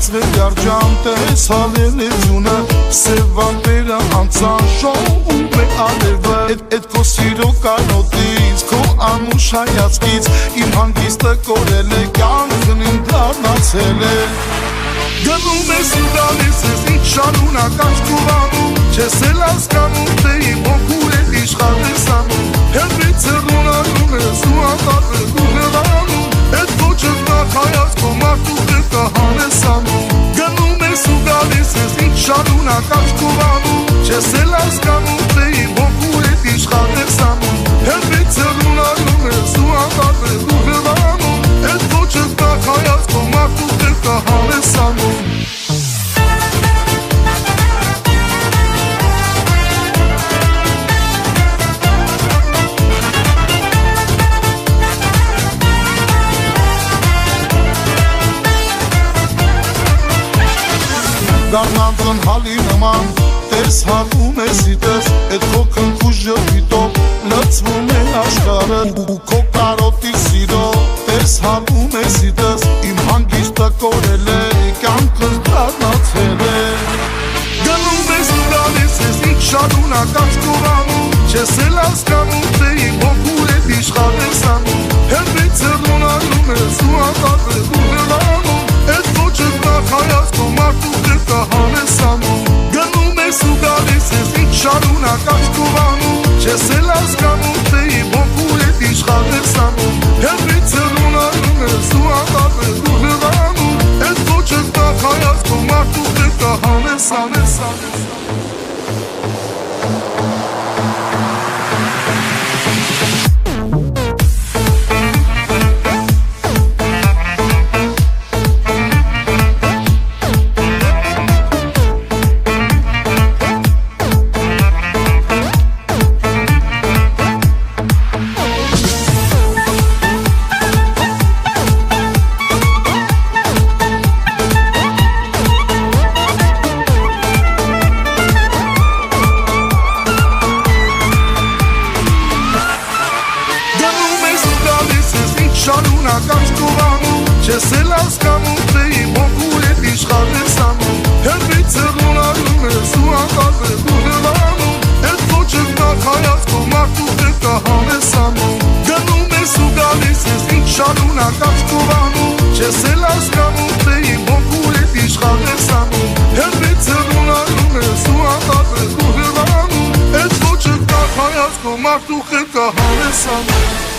Բացվել երջանտ ես հալելեզյունը Սևան բերա անցան շոում է ալևը Էդ քո սիրո կանոտից, քո անուշ հայացքից Իմ հանգիստը կորել է, կյանքն իմ դառնացել է Գնում ես ու գալիս ես, ինչ շարունակ աշխուհանում Չես էլ հասկանում, թե իմ հոգու էլ իշխան ես անում Հետվից հեռունանում ես ու անտարվել ու հեռանում Էդ ոչըտ նախ հայացքո մարդու հետը հանես անում Գնում ես ու գալիս ես, ինչ շարունակ աշխուհանում Չես էլ հասկանում, թե իմ հոգու հետ իշխան ես անում Հետվից հեռունանում ես ու անտարվել ու հեռանում Էդ ոչըտ նախ հայացքո մարդու հետը հանես անում Գարնանցն հալի նման, տես հալում ես իտես Էդ քո քնքուշ ժպիտով լծվում է աշխարհը Ու քո կարոտի սիրո, տես հալում ես իտես Իմ հանգիստը կորել է, կյանքս դառնացել է Գնում ես ու գալիս ես, ինչ շարունակ աշխուհանում Չես էլ հասկանում, թե իմ հոգու հետ իշխան ես անում Հետվից հեռունանում ես ու անտարվել ու հեռանում Էդ ոչըտ նախ հայացքո մարդու հետը հանես անում Գնում ես ու գալիս ես, ինչ շարունակ աշխուհանում Չես էլ հասկանում, թե իմ հոգու հետ իշխան ես անում Հետվից հեռունանում ես ու անտարվել ու հեռանում Էդ ոչըտ նախ հայացքո մարդու հետը հանես անում շարունակ աշխուհանում Չես էլ հասկանում, թե իմ հոգու հետ իշխան ես անում Հետվից հեռունանում ես ու անտարվել ու հեռանում Էդ ոչըտ նախ հայացքո մարդու հետը հանես անում Գնում ես ու գալիս ես, ինչ շարունակ աշխուհանում Չես էլ հասկանում, թե իմ հոգու հետ իշխան ես անում Հետվից հեռունանում ես ու անտարվել ու հեռանում Էդ ոչըտ նախ հայացքո մարդու հետը հանես անում